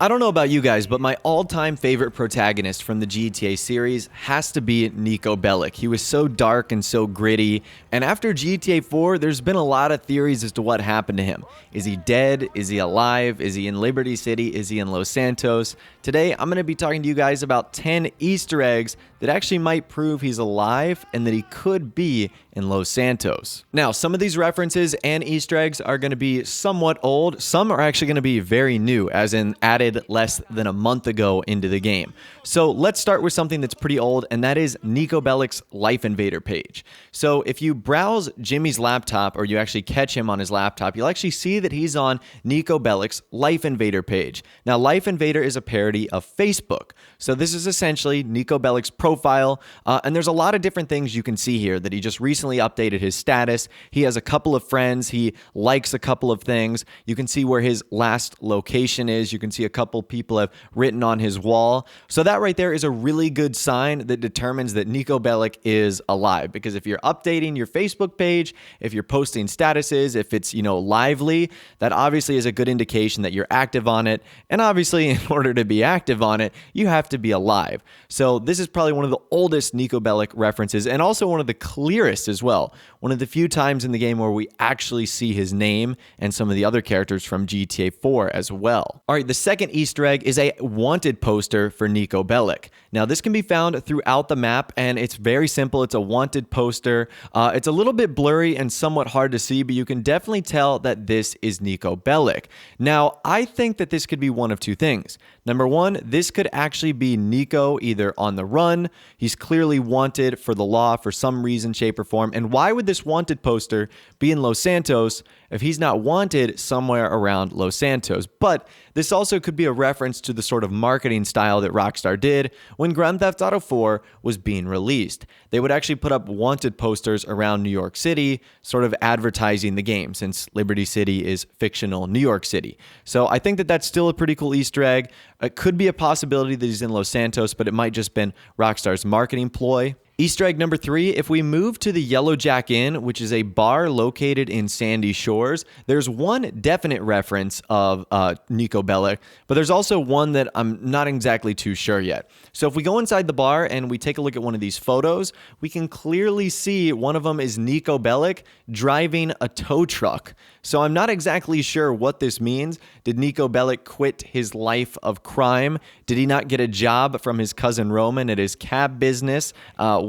I don't know about you guys, but my all-time favorite protagonist from the GTA series has to be Niko Bellic. He was so dark and so gritty, and after GTA 4, there's been a lot of theories as to what happened to him. Is he dead? Is he alive? Is he in Liberty City? Is he in Los Santos? Today, I'm going to be talking to you guys about 10 Easter eggs that actually might prove he's alive and that he could be in Los Santos. Now, some of these references and Easter eggs are going to be somewhat old. Some are actually going to be very new, as in added less than a month ago into the game. So let's start with something that's pretty old, and that is Niko Bellic's Life Invader page. So if you browse Jimmy's laptop, or you actually catch him on his laptop, you'll actually see that he's on Niko Bellic's Life Invader page. Now, Life Invader is a parody of Facebook. So this is essentially Niko Bellic's profile, and there's a lot of different things you can see here that he just recently updated his status. He has a couple of friends. He likes a couple of things. You can see where his last location is. You can see a couple people have written on his wall. So that right there is a really good sign that determines that Niko Bellic is alive, because if you're updating your Facebook page, if you're posting statuses, if it's, lively, that obviously is a good indication that you're active on it. And obviously, in order to be active on it, you have to be alive. So this is probably one of the oldest Niko Bellic references, and also one of the clearest as well. One of the few times in the game where we actually see his name and some of the other characters from GTA 4 as well. All right, the second Easter egg is a wanted poster for Niko Bellic. Now, this can be found throughout the map, and it's very simple. It's a wanted poster. It's a little bit blurry and somewhat hard to see, but you can definitely tell that this is Niko Bellic. Now, I think that this could be one of two things. Number one, this could actually be Niko either on the run. He's clearly wanted for the law for some reason, shape, or form. And why would this wanted poster be in Los Santos if he's not wanted somewhere around Los Santos? But this also could be a reference to the sort of marketing style that Rockstar did when Grand Theft Auto 4 was being released. They would actually put up wanted posters around New York City, sort of advertising the game, since Liberty City is fictional New York City. So I think that that's still a pretty cool Easter egg. It could be a possibility that he's in Los Santos, but it might just been Rockstar's marketing ploy. Easter egg number 3, if we move to the Yellow Jack Inn, which is a bar located in Sandy Shores, there's one definite reference of Niko Bellic, but there's also one that I'm not exactly too sure yet. So if we go inside the bar and we take a look at one of these photos, we can clearly see one of them is Niko Bellic driving a tow truck. So I'm not exactly sure what this means. Did Niko Bellic quit his life of crime? Did he not get a job from his cousin Roman at his cab business?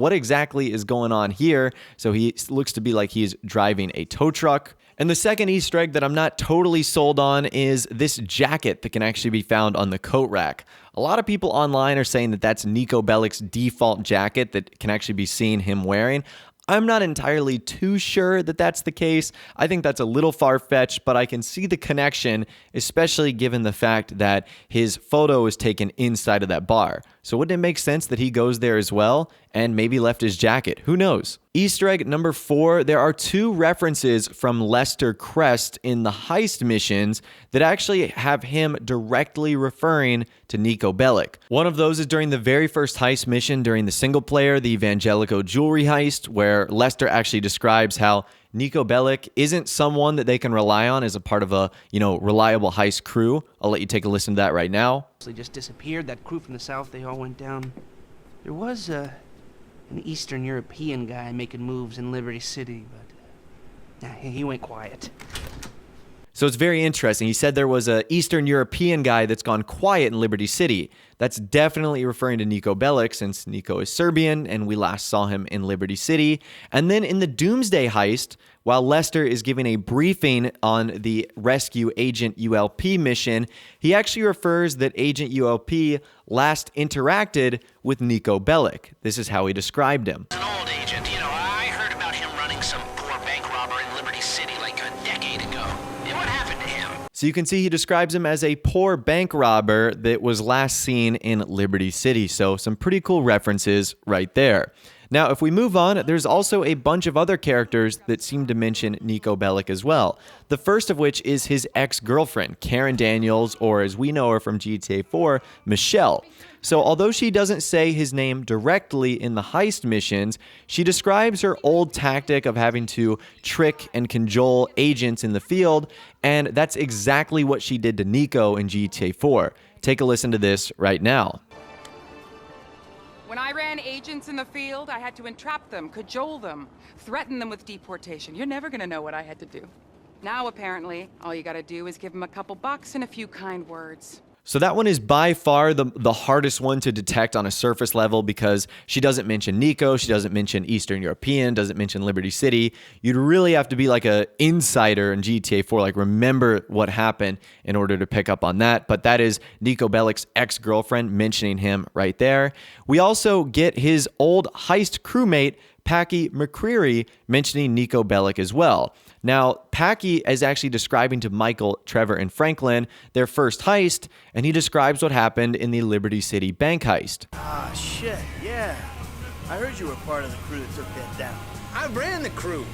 What exactly is going on here? So he looks to be like he's driving a tow truck. And the second Easter egg that I'm not totally sold on is this jacket that can actually be found on the coat rack. A lot of people online are saying that that's Niko Bellic's default jacket that can actually be seen him wearing. I'm not entirely too sure that that's the case. I think that's a little far-fetched, but I can see the connection, especially given the fact that his photo is taken inside of that bar. So wouldn't it make sense that he goes there as well and maybe left his jacket? Who knows? Easter egg number 4, there are 2 references from Lester Crest in the heist missions that actually have him directly referring to Niko Bellic. One of those is during the very first heist mission during the single player, the Evangelico jewelry heist, where Lester actually describes how Niko Bellic isn't someone that they can rely on as a part of a, reliable heist crew. I'll let you take a listen to that right now. They just disappeared. That crew from the south, they all went down. There was an Eastern European guy making moves in Liberty City, but he went quiet. So it's very interesting. He said there was an Eastern European guy that's gone quiet in Liberty City. That's definitely referring to Niko Bellic, since Niko is Serbian and we last saw him in Liberty City. And then in the Doomsday heist, while Lester is giving a briefing on the Rescue Agent ULP mission, he actually refers that Agent ULP last interacted with Niko Bellic. This is how he described him. An old agent, I heard about him running some poor bank robber in Liberty City like a decade ago. What happened to him? So you can see he describes him as a poor bank robber that was last seen in Liberty City. So some pretty cool references right there. Now, if we move on, there's also a bunch of other characters that seem to mention Niko Bellic as well. The first of which is his ex-girlfriend, Karen Daniels, or as we know her from GTA 4, Michelle. So although she doesn't say his name directly in the heist missions, she describes her old tactic of having to trick and cajole agents in the field, and that's exactly what she did to Niko in GTA 4. Take a listen to this right now. When I ran agents in the field, I had to entrap them, cajole them, threaten them with deportation. You're never gonna know what I had to do. Now, apparently, all you gotta do is give them a couple bucks and a few kind words. So that one is by far the hardest one to detect on a surface level because she doesn't mention Niko, she doesn't mention Eastern European, doesn't mention Liberty City. You'd really have to be like an insider in GTA 4, like remember what happened in order to pick up on that. But that is Niko Bellic's ex-girlfriend mentioning him right there. We also get his old heist crewmate, Packy McCreary, mentioning Niko Bellic as well. Now, Packy is actually describing to Michael, Trevor, and Franklin their first heist, and he describes what happened in the Liberty City bank heist. Ah, shit, yeah. I heard you were part of the crew that took that down. I ran the crew.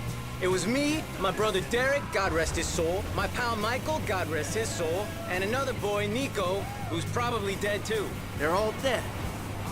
It was me, my brother Derek, God rest his soul, my pal Michael, God rest his soul, and another boy, Niko, who's probably dead too. They're all dead.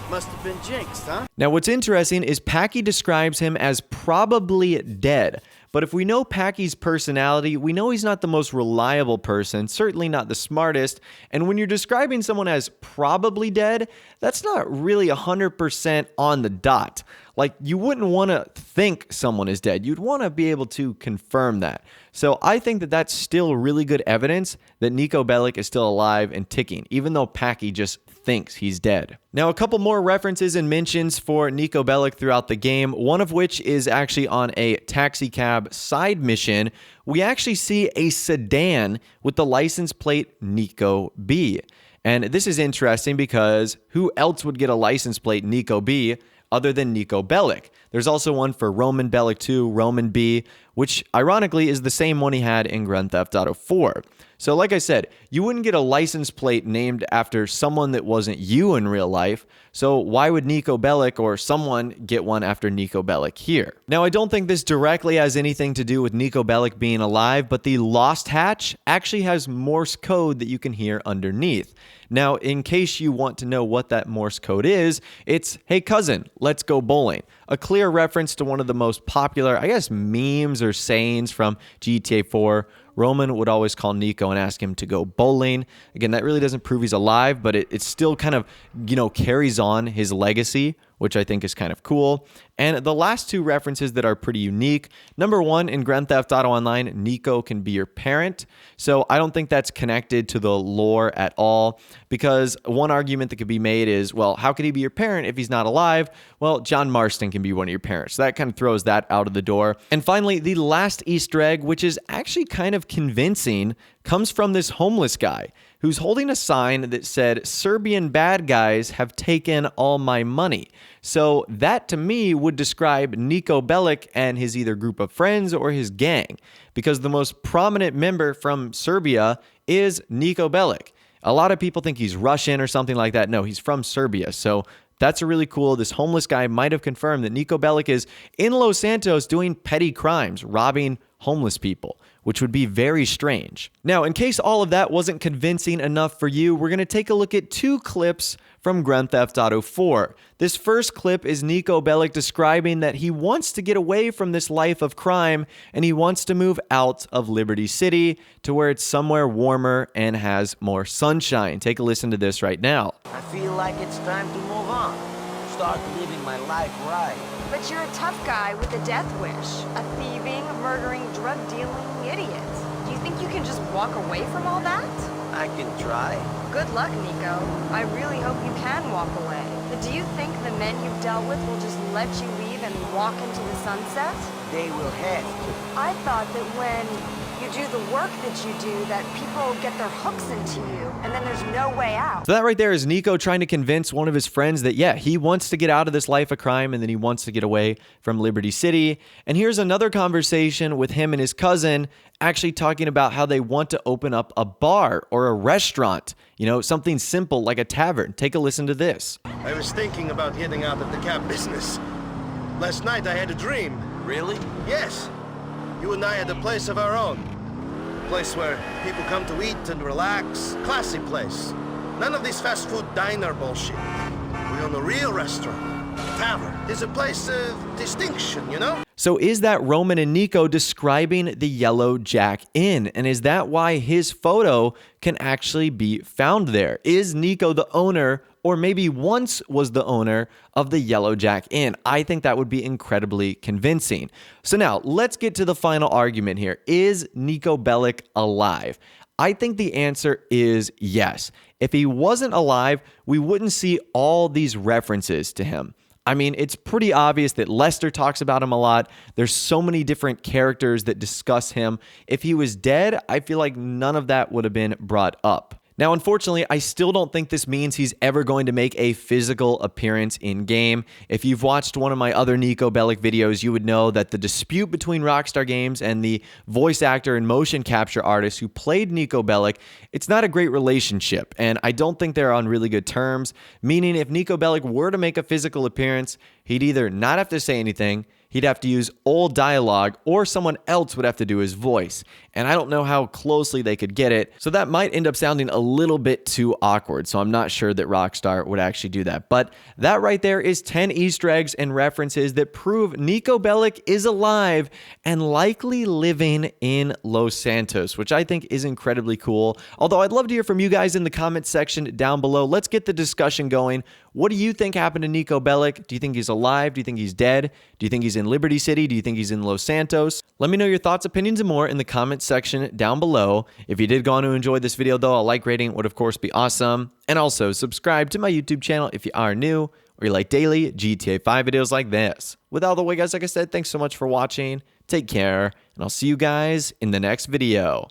Must have been jinxed, huh? Now, what's interesting is Packy describes him as probably dead. But if we know Packy's personality, we know he's not the most reliable person, certainly not the smartest. And when you're describing someone as probably dead, that's not really 100% on the dot. Like, you wouldn't want to think someone is dead. You'd want to be able to confirm that. So I think that that's still really good evidence that Niko Bellic is still alive and ticking, even though Packy just thinks he's dead. Now, a couple more references and mentions for Niko Bellic throughout the game, one of which is actually on a taxi cab side mission. We actually see a sedan with the license plate Niko B. And this is interesting because who else would get a license plate Niko B other than Niko Bellic? There's also one for Roman Bellic 2, Roman B, which ironically is the same one he had in Grand Theft Auto 4. So like I said, you wouldn't get a license plate named after someone that wasn't you in real life. So why would Niko Bellic or someone get one after Niko Bellic here? Now, I don't think this directly has anything to do with Niko Bellic being alive, but the Lost Hatch actually has Morse code that you can hear underneath. Now, in case you want to know what that Morse code is, it's, "Hey cousin, let's go bowling." A clear reference to one of the most popular, I guess, memes or sayings from GTA 4. Roman would always call Niko and ask him to go bowling. Again, that really doesn't prove he's alive, but it still kind of, carries on his legacy, which I think is kind of cool. And the last two references that are pretty unique. Number one, in Grand Theft Auto Online, Niko can be your parent. So I don't think that's connected to the lore at all, because one argument that could be made is, well, how could he be your parent if he's not alive? Well, John Marston can be one of your parents. So that kind of throws that out of the door. And finally, the last Easter egg, which is actually kind of convincing, comes from this homeless guy who's holding a sign that said, "Serbian bad guys have taken all my money." So that to me would describe Niko Bellic and his either group of friends or his gang, because the most prominent member from Serbia is Niko Bellic. A lot of people think he's Russian or something like that. No, he's from Serbia. So that's really cool. This homeless guy might have confirmed that Niko Bellic is in Los Santos doing petty crimes, robbing homeless people, which would be very strange. Now, in case all of that wasn't convincing enough for you, we're going to take a look at two clips from Grand Theft Auto 4. This first clip is Niko Bellic describing that he wants to get away from this life of crime and he wants to move out of Liberty City to where it's somewhere warmer and has more sunshine. Take a listen to this right now. I feel like it's time to move on. Start living my life right. But you're a tough guy with a death wish. A thieving, murdering, drug-dealing idiot. Do you think you can just walk away from all that? I can try. Good luck, Niko. I really hope you can walk away. But do you think the men you've dealt with will just let you leave and walk into the sunset? They will have to. I thought that when you do the work that you do, that people get their hooks into you, and then there's no way out. So that right there is Niko trying to convince one of his friends that, yeah, he wants to get out of this life of crime and then he wants to get away from Liberty City. And here's another conversation with him and his cousin actually talking about how they want to open up a bar or a restaurant, something simple like a tavern. Take a listen to this. I was thinking about getting out of the cab business. Last night I had a dream. Really? Yes. You and I had a place of our own. A place where people come to eat and relax. Classy place. None of this fast food diner bullshit. We own a real restaurant. Tavern is a place of distinction, you know? So is that Roman and Niko describing the Yellow Jack Inn? And is that why his photo can actually be found there? Is Niko the owner, or maybe once was the owner, of the Yellow Jack Inn? I think that would be incredibly convincing. So now let's get to the final argument here. Is Niko Bellic alive? I think the answer is yes. If he wasn't alive, we wouldn't see all these references to him. I mean, it's pretty obvious that Lester talks about him a lot. There's so many different characters that discuss him. If he was dead, I feel like none of that would have been brought up. Now, unfortunately, I still don't think this means he's ever going to make a physical appearance in-game. If you've watched one of my other Niko Bellic videos, you would know that the dispute between Rockstar Games and the voice actor and motion capture artist who played Niko Bellic, it's not a great relationship, and I don't think they're on really good terms, meaning if Niko Bellic were to make a physical appearance, he'd either not have to say anything, he'd have to use old dialogue, or someone else would have to do his voice. And I don't know how closely they could get it, so that might end up sounding a little bit too awkward, so I'm not sure that Rockstar would actually do that. But that right there is 10 Easter eggs and references that prove Niko Bellic is alive and likely living in Los Santos, which I think is incredibly cool. Although I'd love to hear from you guys in the comments section down below. Let's get the discussion going. What do you think happened to Niko Bellic? Do you think he's alive? Do you think he's dead? Do you think he's in Liberty City? Do you think he's in Los Santos? Let me know your thoughts, opinions, and more in the comments section down below. If you did go on to enjoy this video, though, a like rating would, of course, be awesome. And also, subscribe to my YouTube channel if you are new or you like daily GTA 5 videos like this. With all the way, guys, like I said, thanks so much for watching. Take care, and I'll see you guys in the next video.